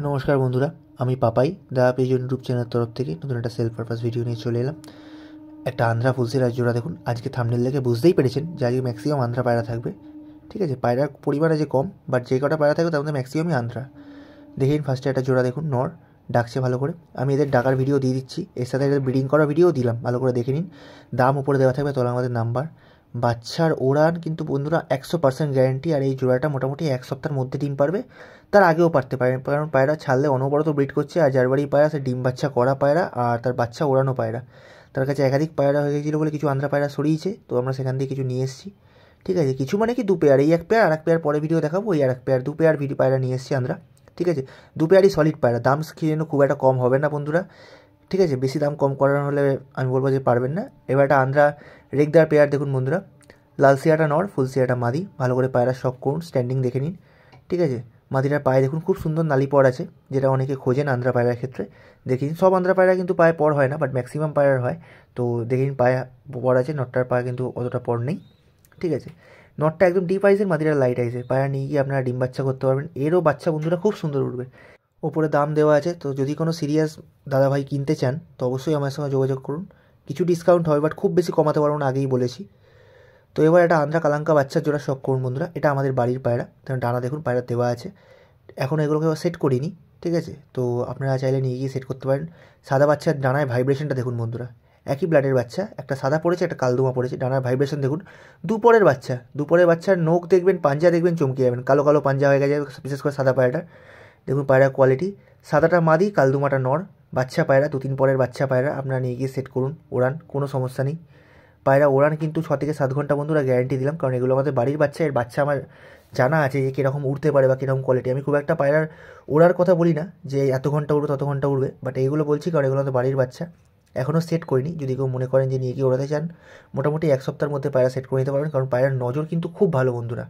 নমস্কার বন্ধুরা, আমি পাপাই দা পেজ ইউটিউব চ্যানেলের তরফ থেকে নতুন একটা সেলফ পারপাস ভিডিও নিয়ে চলে এলাম। একটা আন্ধ্রা ফুলসেরাজ জোড়া দেখুন। আজকে থাম্বনেল দেখে বুঝতেই পেরেছেন যে আজকে ম্যাক্সিমাম আন্ধ্রা পায়রা থাকবে। ঠিক আছে, পায়রার পরিমাণ আছে কম, বাট যে কটা পায়রা থাকবে তার মধ্যে ম্যাক্সিমামই আন্ধ্রা। দেখেন ফার্স্টে একটা জোড়া দেখুন, নর ডাকছে ভালো করে। আমি এদের ডাকার ভিডিও দিয়ে দিচ্ছি, এর সাথে এদের ব্রিডিং করার ভিডিও দিলাম, ভালো করে দেখে নিন। দাম উপরে দেওয়া থাকবে, তোলা আমাদের নাম্বার। বাচ্চার ওড়ান কিন্তু বন্ধুরা 100% গ্যারেন্টি। আর এই জোড়াটা মোটামুটি এক সপ্তাহের মধ্যে ডিম পারবে, তার আগেও পারতে পারে, কারণ পায়রা ছাড়লে অনবরত ব্রিড করছে। আর যার বাড়ি পায়রা সে ডিম বাচ্চা করা পায়রা আর তার বাচ্চা ওড়ানো পায়রা। তার কাছে একাধিক পায়রা হয়ে গেছিলো বলে কিছু আন্ধ্রা পায়রা সরিয়েছে, তো আমরা সেখান থেকে কিছু নিয়ে এসেছি। ঠিক আছে, কিছু মানে কি 2 পেয়ার, এই 1 পেয়ার আর 1 পেয়ার পরে ভিডিও দেখাবো। এই আর 1 পেয়ার, 2 পেয়ার পায়রা নিয়ে এসেছি আমরা। ঠিক আছে, 2 পেয়ারই সলিড পায়রা। দাম জন্য খুব একটা কম হবে না বন্ধুরা। ঠিক আছে, বেশি দাম কম করার হলে আমি বলবো যে পারবেন না। এবার একটা আন্ধ্রা রেগদার পেয়ার দেখুন বন্ধুরা, লাল সিয়াটা নর, ফুল সিয়াটা মাদি। ভালো করে পায়রা শখ করুন, স্ট্যান্ডিং দেখে নিন। ঠিক আছে, মাদিটার পায়ে দেখুন খুব সুন্দর নালি পর আছে, যেটা অনেকে খোঁজেন আন্ধ্রা পায়রার ক্ষেত্রে। দেখিন সব আন্ধ্রা পায়রা কিন্তু পায়ে পর হয় না, বাট ম্যাক্সিমাম পায়রার হয়। তো দেখিন পায়ে পর আছে, নটটার পায়ে কিন্তু অতটা পর নেই। ঠিক আছে, নটটা একদম ডিপ আইসের, মাদিরা লাইট আইসের। পায়রা নিয়ে গিয়ে আপনারা ডিম বাচ্চা করতে পারবেন। এরও বাচ্চা বন্ধুরা খুব সুন্দর উঠবে। ওপরে দাম দেওয়া আছে, তো যদি কোনো সিরিয়াস দাদাভাই কিনতে চান তো অবশ্যই আমার সঙ্গে যোগাযোগ করুন। কিছু ডিসকাউন্ট হবে, বাট খুব বেশি কমাতে পারবো না, আগেই বলেছি। তো এবার একটা আন্ধ্রা কালাঙ্কা বাচ্চার জোড়া শখ করুন বন্ধুরা। এটা আমাদের বাড়ির পায়রা, ডানা দেখুন পায়রা দেওয়া আছে। এখন এগুলোকে সেট করিনি। ঠিক আছে, তো আপনারা চাইলে নিয়ে গিয়ে সেট করতে পারেন। সাদা বাচ্চার ডানায় ভাইব্রেশনটা দেখুন বন্ধুরা, একই ব্লাডের বাচ্চা, একটা সাদা পড়েছে একটা কালদুমা পড়েছে। ডানার ভাইব্রেশন দেখুন। দুপরের বাচ্চার নখ দেখবেন, পাঞ্জা দেখবেন, চমকে যাবেন। কালো কালো পাঞ্জা হয়ে গেছে, বিশেষ করে সাদা পায়রাটার। দেখুন পায়রার কোয়ালিটি, সাদাটা মাদি, কালদুমাটা নর। বাচ্চা পায়রা 2-3 পরের বাচ্চা পায়রা, আপনারা নিয়ে গিয়ে সেট করুন, ওড়ান, কোনো সমস্যা নেই। পায়রা ওড়ান কিন্তু 6 থেকে 7 ঘন্টা বন্ধুরা গ্যারেন্টি দিলাম, কারণ এগুলো আমাদের বাড়ির বাচ্চা। এর বাচ্চা আমার জানা আছে যে কীরকম উড়তে পারে বা কীরকম কোয়ালিটি। আমি খুব একটা পায়রার ওড়ার কথা বলি না যে এত ঘন্টা উড়বে তত ঘন্টা উড়বে, বাট এইগুলো বলছি কারণ এগুলো আমাদের বাড়ির বাচ্চা। এখনও সেট করিনি, যদি কেউ মনে করেন যে নিয়ে গিয়ে ওড়াতে চান মোটামুটি 1 সপ্তাহের মধ্যে পায়রা সেট করে নিতে পারবেন, কারণ পায়রার নজর কিন্তু খুব ভালো বন্ধুরা।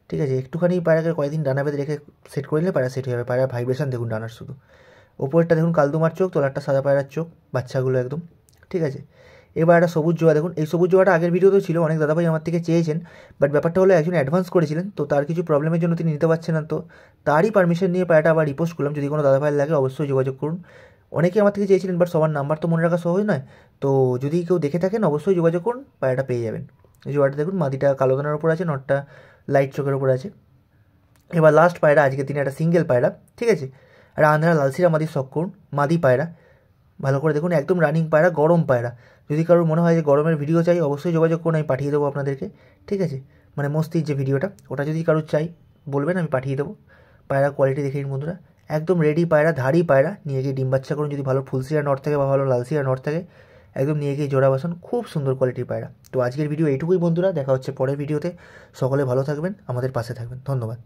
ঠিক আছে, একটুখানি পায়রাকে কয়েকদিন ডানা বেঁধে রেখে সেট করে নিলে পায়রা সেট হয়ে যাবে। পায়রার ভাইব্রেশন দেখুন ডানার শুধু। ওপরটা দেখুন কালদুমার চোখ, তোলারটা সাদা পায়রার চোখ, বাচ্চাগুলো একদম। ঠিক আছে, এবার একটা সবুজ জোড়া দেখুন। এই সবুজ জোড়াটা আগের ভিডিওতেও ছিল, অনেক দাদাভাই আমার থেকে চেয়েছেন, বাট ব্যাপারটা হলো একজন অ্যাডভান্স করেছিলেন, তো তার কিছু প্রবলেমের জন্য তিনি নিতে পারছেন না। তো তারই পারমিশন নিয়ে পায়রাটা আবার রিপোস্ট করলাম। যদি কোনো দাদাভাই লাগে অবশ্যই যোগাযোগ করুন। অনেকে আমার থেকে চেয়েছিলেন, বাট সবার নাম্বার তো মনে রাখা সহজ নয়। তো যদি কেউ দেখে থাকেন অবশ্যই যোগাযোগ করুন, পায়রাটা পেয়ে যাবেন। এই জোড়াটা দেখুন, মাদিটা কালো দানার ওপর আছে, নটটা লাইট চোখের ওপর আছে। এবার লাস্ট পায়রা আজকে তিনি একটা সিঙ্গেল পায়রা। ঠিক আছে, আর আন্ধ্রা লালসিরা মাদি শখ করুন, মাদি পায়রা। ভালো করে দেখুন, একদম রানিং পায়রা, গরম পায়রা। যদি কারোর মনে হয় যে গরমের ভিডিও চাই অবশ্যই যোগাযোগ করুন, আমি পাঠিয়ে দেবো আপনাদেরকে। ঠিক আছে, মানে মস্তির যে ভিডিওটা ওটা যদি কারোর চাই বলবেন, আমি পাঠিয়ে দেবো। পায়রা কোয়ালিটি দেখে নিন বন্ধুরা, একদম রেডি পায়রা, ধাড়ি পায়রা। নিয়ে গিয়ে ডিম বাচ্চা করুন, যদি ভালো ফুলসিয়া নট থাকে বা ভালো লালসিয়া নট থাকে, একদম নিয়ে গিয়ে জোড়া বাসন। খুব সুন্দর কোয়ালিটির পায়রা। তো আজকের ভিডিও এইটুকুই বন্ধুরা, দেখা হচ্ছে পরের ভিডিওতে। সকলে ভালো থাকবেন, আমাদের পাশে থাকবেন। ধন্যবাদ।